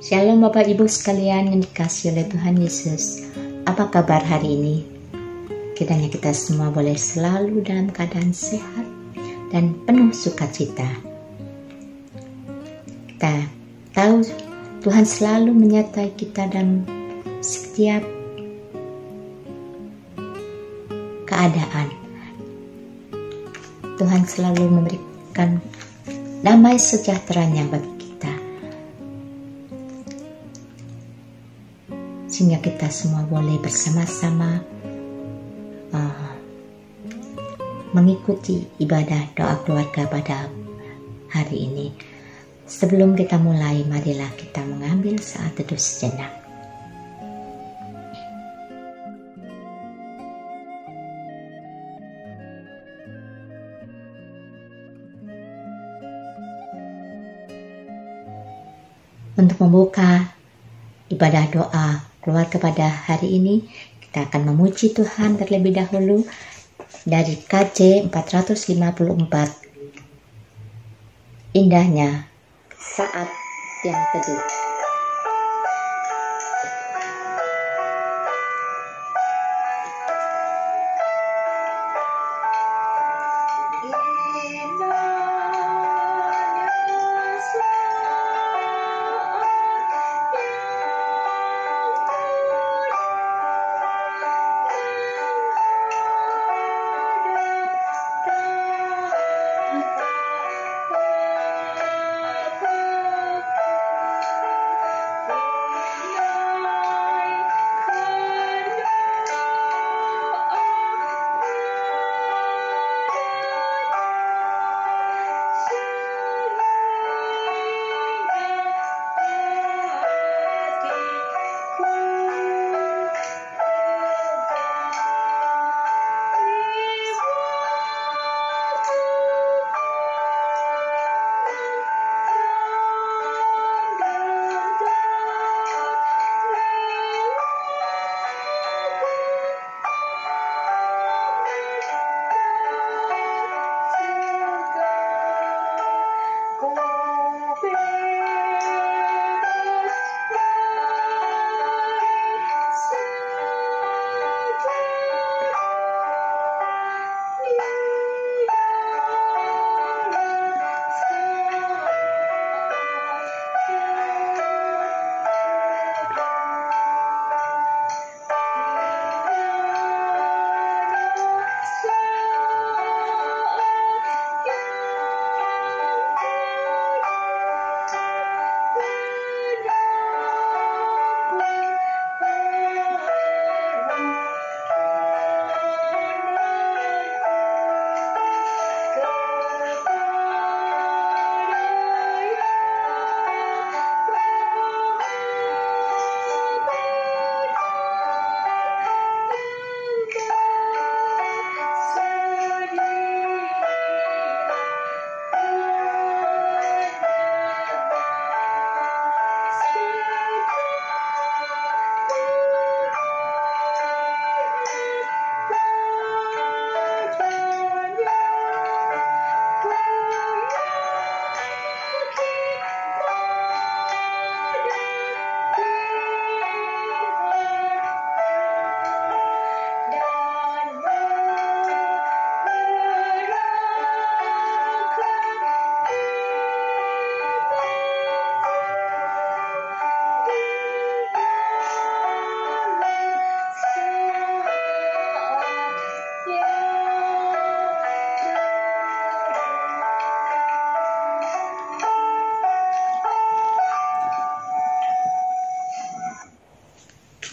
Shalom Bapak Ibu sekalian yang dikasihi oleh Tuhan Yesus. Apa kabar hari ini? Kiranya kita semua boleh selalu dalam keadaan sehat dan penuh sukacita. Kita tahu Tuhan selalu menyertai kita dalam setiap keadaan. Tuhan selalu memberikan damai sejahteranya bagi kita, sehingga kita semua boleh bersama-sama mengikuti ibadah doa keluarga pada hari ini. Sebelum kita mulai, marilah kita mengambil saat teduh sejenak. Untuk membuka ibadah doa keluarga pada hari ini, kita akan memuji Tuhan terlebih dahulu dari KJ 454. Indahnya saat yang teduh.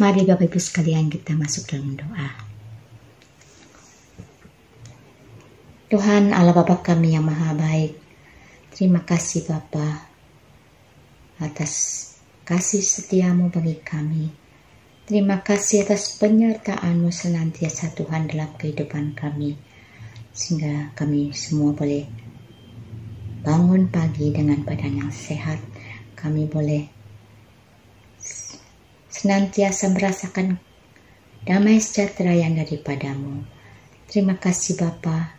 Mari Bapak Ibu sekalian kita masuk dalam doa. Tuhan Allah Bapa kami yang maha baik, terima kasih Bapa atas kasih setiamu bagi kami. Terima kasih atas penyertaan-Mu senantiasa Tuhan dalam kehidupan kami, sehingga kami semua boleh bangun pagi dengan badan yang sehat. Kami boleh senantiasa merasakan damai sejahtera yang daripada-Mu. Terima kasih Bapa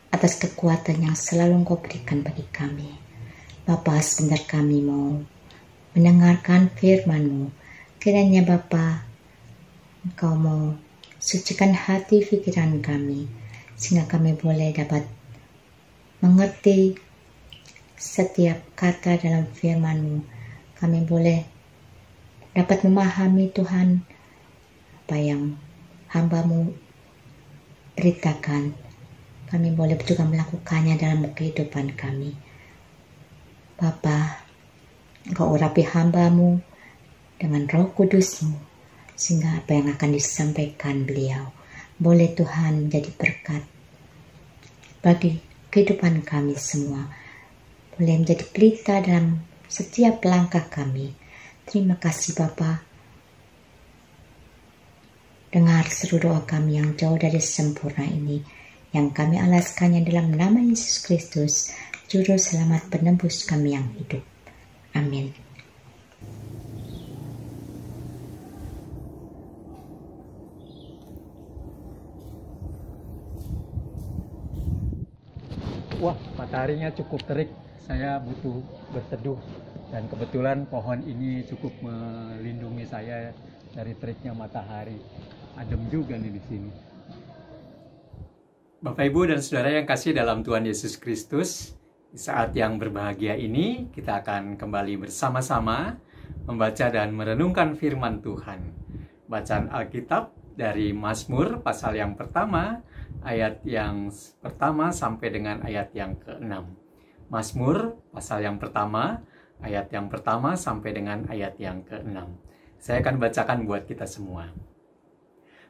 atas kekuatan yang selalu Engkau berikan bagi kami. Bapa, sebentar kami mau mendengarkan firman-Mu. Kiranya Bapa, Engkau mau sucikan hati pikiran kami, sehingga kami boleh dapat mengerti setiap kata dalam firman-Mu. Kami boleh dapat memahami Tuhan apa yang hamba-Mu beritakan. Kami boleh juga melakukannya dalam kehidupan kami. Bapa, Engkau urapi hamba-Mu dengan Roh Kudus-Mu, sehingga apa yang akan disampaikan beliau boleh Tuhan menjadi berkat bagi kehidupan kami semua, boleh menjadi pelita dalam setiap langkah kami. Terima kasih Bapa. Dengar seru doa kami yang jauh dari sempurna ini, yang kami alaskannya dalam nama Yesus Kristus, Juru Selamat penebus kami yang hidup. Amin. Wah, mataharinya cukup terik. Saya butuh berteduh. Dan kebetulan pohon ini cukup melindungi saya dari teriknya matahari. Adem juga nih di sini. Bapak, Ibu, dan Saudara yang kasih dalam Tuhan Yesus Kristus, di saat yang berbahagia ini, kita akan kembali bersama-sama membaca dan merenungkan firman Tuhan. Bacaan Alkitab dari Mazmur pasal yang pertama, ayat yang pertama sampai dengan ayat yang ke-6. Mazmur pasal yang pertama, ayat yang pertama sampai dengan ayat yang ke-6. Saya akan bacakan buat kita semua.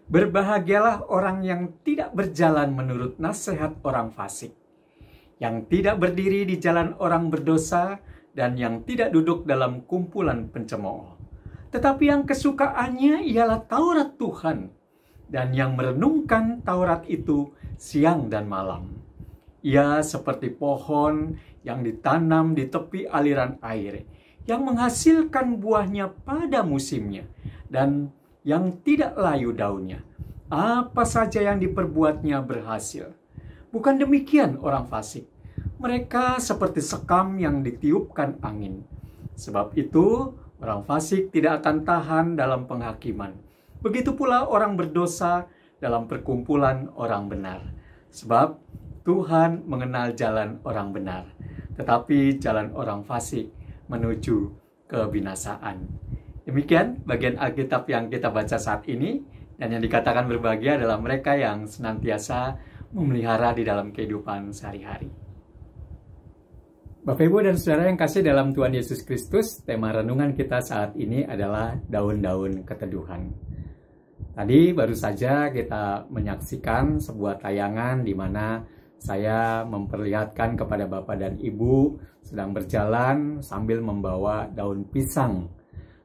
Berbahagialah orang yang tidak berjalan menurut nasihat orang fasik, yang tidak berdiri di jalan orang berdosa, dan yang tidak duduk dalam kumpulan pencemooh. Tetapi yang kesukaannya ialah Taurat Tuhan, dan yang merenungkan Taurat itu siang dan malam. Ia seperti pohon yang ditanam di tepi aliran air, yang menghasilkan buahnya pada musimnya, dan yang tidak layu daunnya. Apa saja yang diperbuatnya berhasil. Bukan demikian orang fasik. Mereka seperti sekam yang ditiupkan angin. Sebab itu, orang fasik tidak akan tahan dalam penghakiman. Begitu pula orang berdosa dalam perkumpulan orang benar. Sebab Tuhan mengenal jalan orang benar, tetapi jalan orang fasik menuju kebinasaan. Demikian bagian Alkitab yang kita baca saat ini, dan yang dikatakan berbahagia adalah mereka yang senantiasa memelihara di dalam kehidupan sehari-hari. Bapak, Ibu, dan Saudara yang kasih dalam Tuhan Yesus Kristus, tema renungan kita saat ini adalah daun-daun keteduhan. Tadi baru saja kita menyaksikan sebuah tayangan di mana saya memperlihatkan kepada Bapak dan Ibu sedang berjalan sambil membawa daun pisang.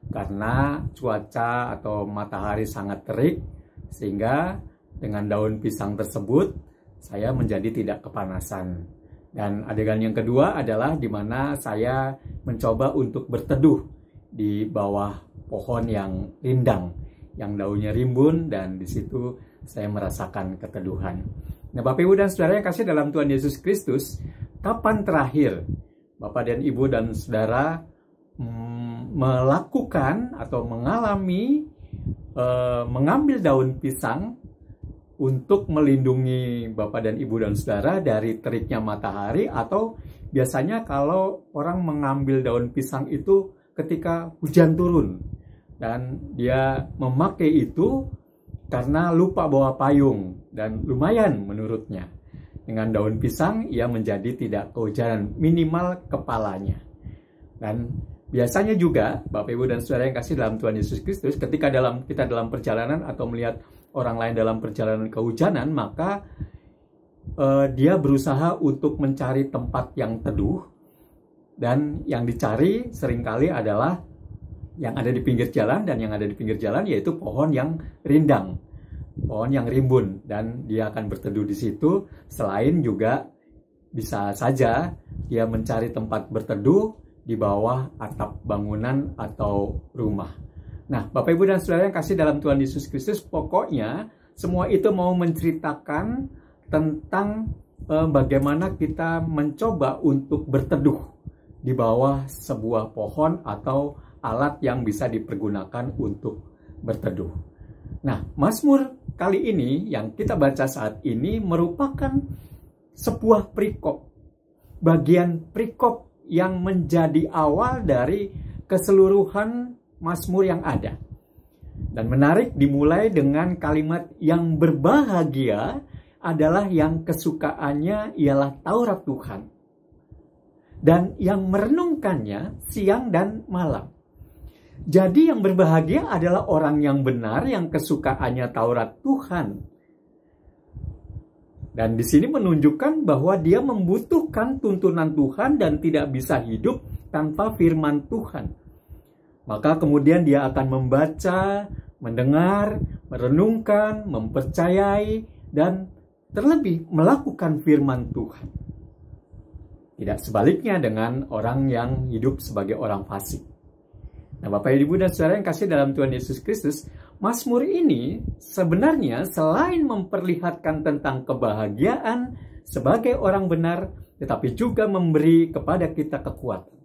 Karena cuaca atau matahari sangat terik, sehingga dengan daun pisang tersebut saya menjadi tidak kepanasan. Dan adegan yang kedua adalah di mana saya mencoba untuk berteduh di bawah pohon yang rindang, yang daunnya rimbun, dan di situ saya merasakan keteduhan. Nah, Bapak, Ibu, dan Saudara yang kasih dalam Tuhan Yesus Kristus, kapan terakhir Bapak dan Ibu dan Saudara melakukan atau mengalami mengambil daun pisang untuk melindungi Bapak dan Ibu dan Saudara dari teriknya matahari, atau biasanya kalau orang mengambil daun pisang itu ketika hujan turun dan dia memakai itu karena lupa bawa payung dan lumayan menurutnya. Dengan daun pisang ia menjadi tidak kehujanan, minimal kepalanya. Dan biasanya juga, Bapak, Ibu, dan Saudara yang kasih dalam Tuhan Yesus Kristus, ketika kita dalam perjalanan atau melihat orang lain dalam perjalanan kehujanan, maka dia berusaha untuk mencari tempat yang teduh, dan yang dicari seringkali adalah yang ada di pinggir jalan, dan yang ada di pinggir jalan yaitu pohon yang rindang, pohon yang rimbun, dan dia akan berteduh di situ. Selain juga bisa saja dia mencari tempat berteduh di bawah atap bangunan atau rumah. Nah, Bapak, Ibu, dan Saudara yang kasih dalam Tuhan Yesus Kristus, pokoknya semua itu mau menceritakan tentang bagaimana kita mencoba untuk berteduh di bawah sebuah pohon atau alat yang bisa dipergunakan untuk berteduh. Nah, Mazmur kali ini yang kita baca saat ini merupakan sebuah perikop, bagian perikop yang menjadi awal dari keseluruhan Mazmur yang ada. Dan menarik, dimulai dengan kalimat yang berbahagia adalah yang kesukaannya ialah Taurat Tuhan, dan yang merenungkannya siang dan malam. Jadi yang berbahagia adalah orang yang benar, yang kesukaannya Taurat Tuhan. Dan di sini menunjukkan bahwa dia membutuhkan tuntunan Tuhan dan tidak bisa hidup tanpa firman Tuhan. Maka kemudian dia akan membaca, mendengar, merenungkan, mempercayai, dan terlebih melakukan firman Tuhan. Tidak sebaliknya dengan orang yang hidup sebagai orang fasik. Nah, Bapak, Ibu, dan Saudara yang kasih dalam Tuhan Yesus Kristus, Mazmur ini sebenarnya selain memperlihatkan tentang kebahagiaan sebagai orang benar, tetapi juga memberi kepada kita kekuatan.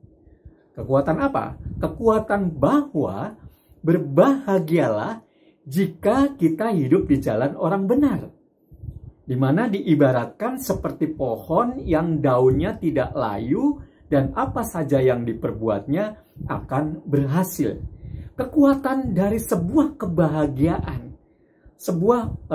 Kekuatan apa? Kekuatan bahwa berbahagialah jika kita hidup di jalan orang benar. Di mana diibaratkan seperti pohon yang daunnya tidak layu dan apa saja yang diperbuatnya akan berhasil. Kekuatan dari sebuah kebahagiaan, sebuah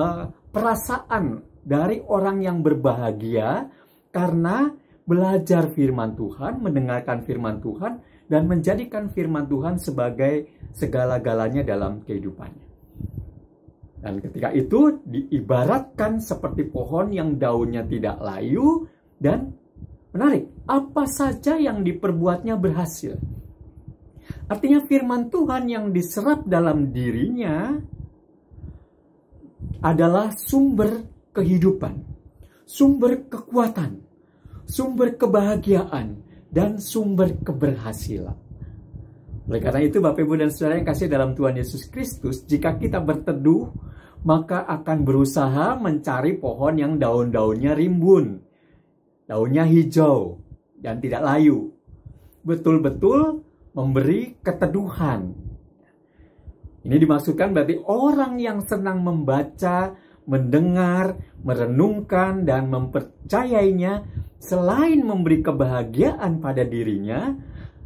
perasaan dari orang yang berbahagia karena belajar firman Tuhan, mendengarkan firman Tuhan, dan menjadikan firman Tuhan sebagai segala-galanya dalam kehidupannya. Dan ketika itu diibaratkan seperti pohon yang daunnya tidak layu dan menarik, apa saja yang diperbuatnya berhasil. Artinya firman Tuhan yang diserap dalam dirinya adalah sumber kehidupan, sumber kekuatan, sumber kebahagiaan, dan sumber keberhasilan. Oleh karena itu, Bapak, Ibu, dan Saudara yang kasih dalam Tuhan Yesus Kristus, jika kita berteduh, maka akan berusaha mencari pohon yang daun-daunnya rimbun, daunnya hijau, dan tidak layu. Betul-betul memberi keteduhan. Ini dimaksudkan berarti orang yang senang membaca, mendengar, merenungkan, dan mempercayainya, selain memberi kebahagiaan pada dirinya,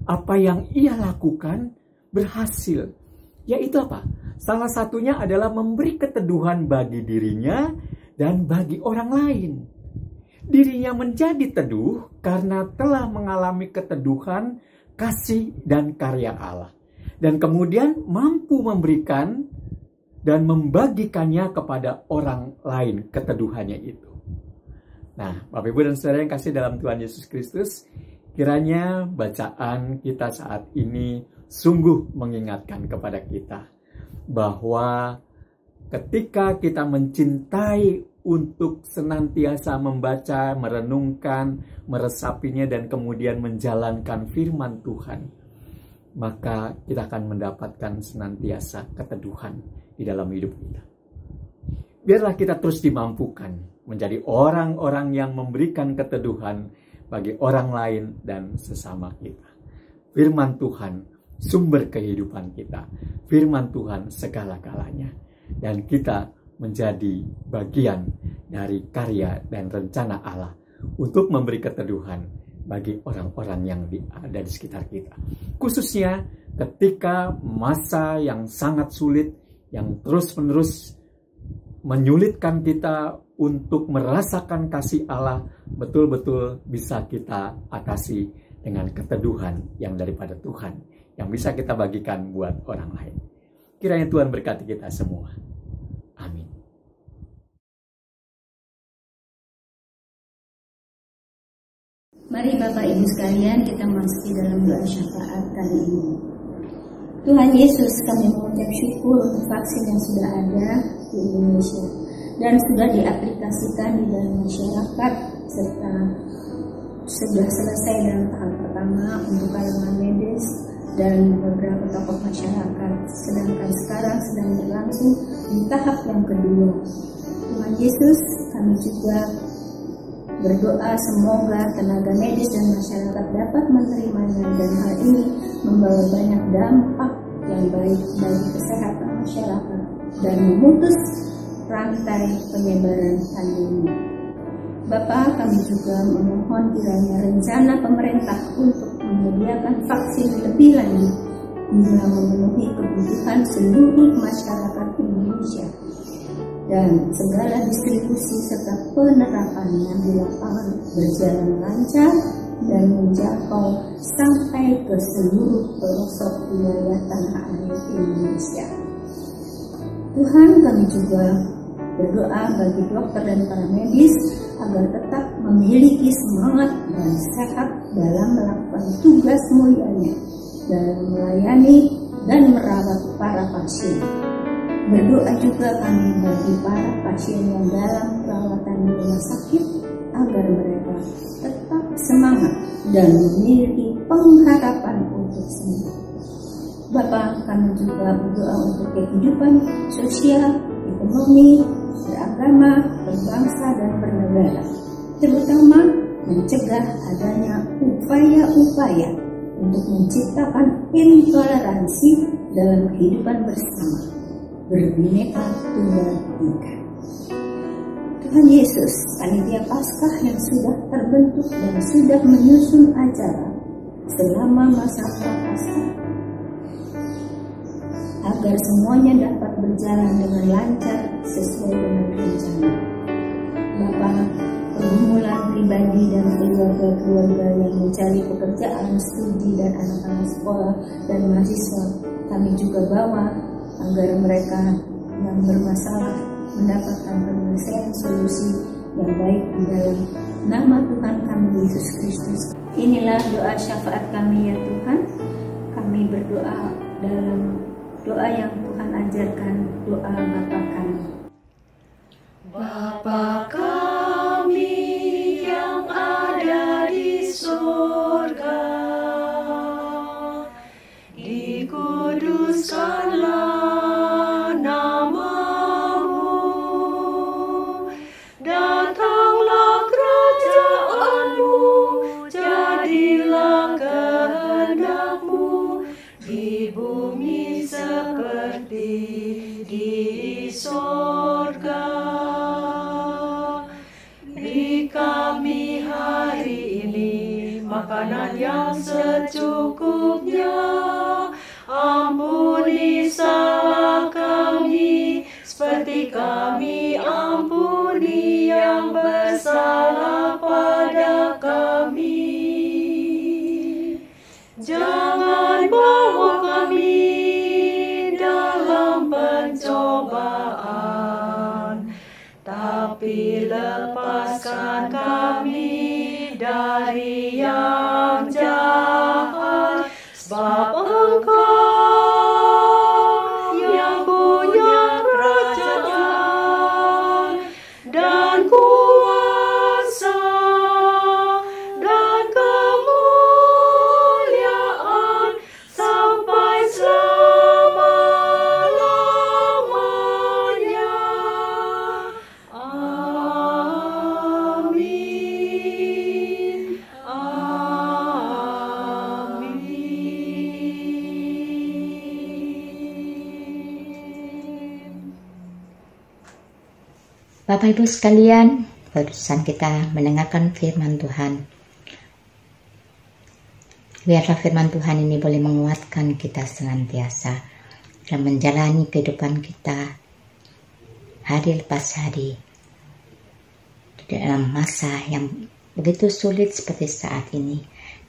apa yang ia lakukan berhasil. Yaitu apa? Salah satunya adalah memberi keteduhan bagi dirinya dan bagi orang lain. Dirinya menjadi teduh karena telah mengalami keteduhan, kasih, dan karya Allah. Dan kemudian mampu memberikan dan membagikannya kepada orang lain keteduhannya itu. Nah, Bapak, Ibu, dan Saudara yang kasih dalam Tuhan Yesus Kristus, kiranya bacaan kita saat ini sungguh mengingatkan kepada kita bahwa ketika kita mencintai untuk senantiasa membaca, merenungkan, meresapinya, dan kemudian menjalankan firman Tuhan, maka kita akan mendapatkan senantiasa keteduhan di dalam hidup kita. Biarlah kita terus dimampukan menjadi orang-orang yang memberikan keteduhan bagi orang lain dan sesama kita. Firman Tuhan sumber kehidupan kita. Firman Tuhan segala-galanya. Dan kita menjadi bagian dari karya dan rencana Allah untuk memberi keteduhan bagi orang-orang yang ada di sekitar kita. Khususnya ketika masa yang sangat sulit, yang terus-menerus menyulitkan kita untuk merasakan kasih Allah, betul-betul bisa kita atasi dengan keteduhan yang daripada Tuhan, yang bisa kita bagikan buat orang lain. Kiranya Tuhan berkati kita semua. Amin. Mari Bapak Ibu sekalian, kita masuk dalam doa syafaat kali ini. Tuhan Yesus, kami mengucap syukur untuk vaksin yang sudah ada di Indonesia dan sudah diaplikasikan di dalam masyarakat, serta sudah selesai dalam tahap pertama untuk kalangan medis dan beberapa tokoh masyarakat, sedangkan sekarang sedang berlangsung di tahap yang kedua. Tuhan Yesus, kami juga berdoa semoga tenaga medis dan masyarakat dapat menerimanya dan hal ini membawa banyak dampak yang baik bagi kesehatan masyarakat dan memutus rantai penyebaran pandemi. Bapak, kami juga memohon kiranya rencana pemerintah untuk menyediakan vaksin lebih lanjut guna memenuhi kebutuhan seluruh masyarakat Indonesia dan segala distribusi serta penerapannya di lapangan berjalan lancar dan menjangkau sampai ke seluruh pelosok wilayah tanah air Indonesia. Tuhan, kami juga berdoa bagi dokter dan para medis agar tetap memiliki semangat dan sehat dalam melakukan tugas mulianya dalam melayani dan merawat para pasien. Berdoa juga kami bagi para pasien yang dalam perawatan di rumah sakit agar mereka tetap semangat dan memiliki pengharapan untuk sembuh. Bapak, kami juga berdoa untuk kehidupan sosial, ekonomi, beragama, berbangsa dan bernegara, terutama mencegah adanya upaya-upaya untuk menciptakan intoleransi dalam kehidupan bersama, berbineka tunggal ika. Tuhan Yesus, panitia Paskah yang sudah terbentuk dan sudah menyusun acara selama masa prapaskah, agar semuanya dapat berjalan dengan lancar sesuai dengan rencana. Bapak, pergumulan pribadi dan keluarga-keluarga yang mencari pekerjaan, studi, dan anak-anak sekolah dan mahasiswa, kami juga bawa agar mereka yang bermasalah mendapatkan penyelesaian solusi yang baik di dalam nama Tuhan kami Yesus Kristus. Inilah doa syafaat kami ya Tuhan. Kami berdoa dalam doa yang Tuhan ajarkan, doa Bapa kami. Bapa kami yang ada di surga, dikuduskanlah nama-Mu, datanglah kerajaan-Mu, jadilah kehendak-Mu di bumi seperti di surga. Beri kami hari ini makanan yang secukupnya. Ampuni salah kami seperti kami ampuni yang bersalah pada kami. Jangan bawa kami dalam pencobaan, tapi lepaskan kami dari yang jahat, sebab Engkau yang punya kerajaan dan kuasa dan kemuliaan sampai selama-lamanya. Amin. Amin. Bapak Ibu sekalian, barusan kita mendengarkan firman Tuhan. Biarlah firman Tuhan ini boleh menguatkan kita senantiasa dalam menjalani kehidupan kita hari lepas hari di dalam masa yang begitu sulit seperti saat ini,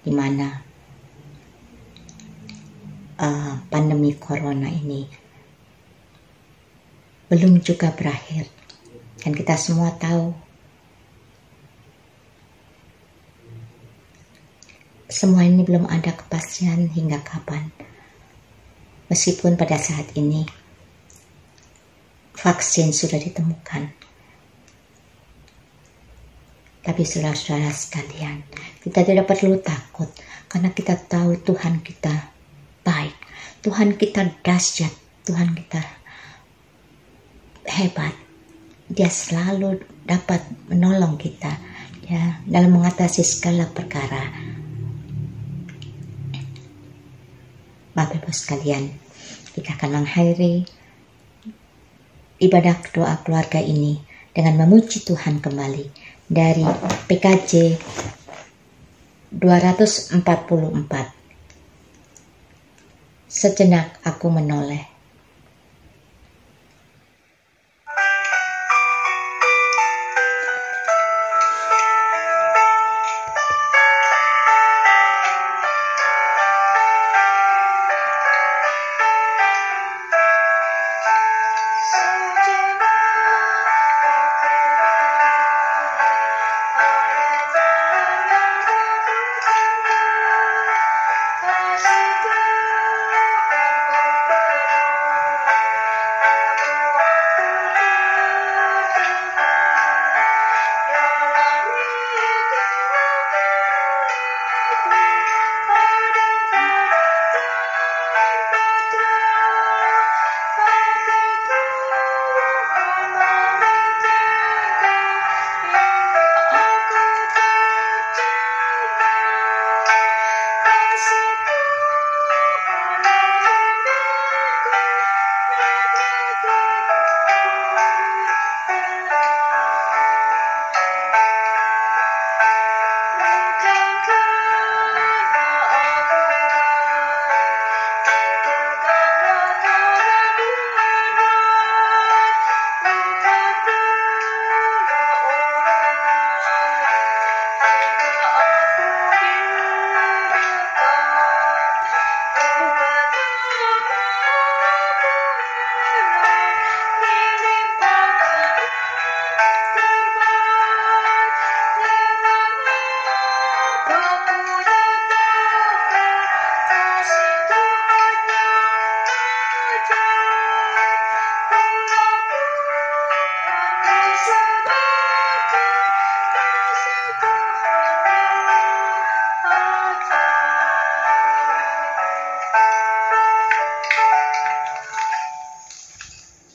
di mana pandemi corona ini belum juga berakhir. Dan kita semua tahu semua ini belum ada kepastian hingga kapan. Meskipun pada saat ini vaksin sudah ditemukan. Tapi saudara-saudara sekalian, kita tidak perlu takut karena kita tahu Tuhan kita baik. Tuhan kita dahsyat, Tuhan kita hebat. Dia selalu dapat menolong kita. Dia ya, dalam mengatasi segala perkara. Bapak Ibu sekalian, kita akan mengakhiri ibadah doa keluarga ini dengan memuji Tuhan kembali dari PKJ 244. Sejenak aku menoleh.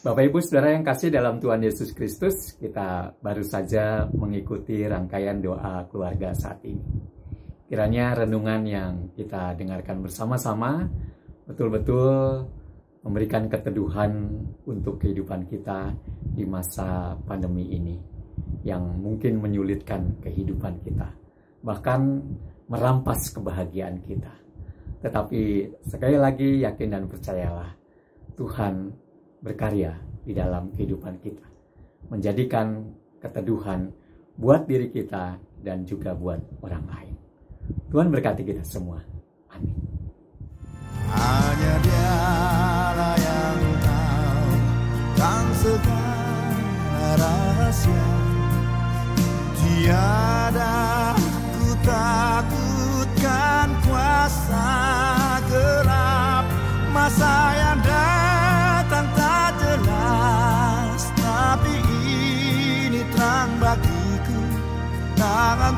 Bapak Ibu Saudara yang kasih dalam Tuhan Yesus Kristus, kita baru saja mengikuti rangkaian doa keluarga saat ini. Kiranya renungan yang kita dengarkan bersama-sama betul-betul memberikan keteduhan untuk kehidupan kita di masa pandemi ini yang mungkin menyulitkan kehidupan kita, bahkan merampas kebahagiaan kita. Tetapi sekali lagi yakin dan percayalah, Tuhan berkarya di dalam kehidupan kita, menjadikan keteduhan buat diri kita dan juga buat orang lain. Tuhan berkati kita semua. Amin. Hanya Dialah yang tahu tentang segala rahasia. Tiada ku takutkan kuasa gelap, masa yang datang tak jelas, tapi ini terang bagiku, tangan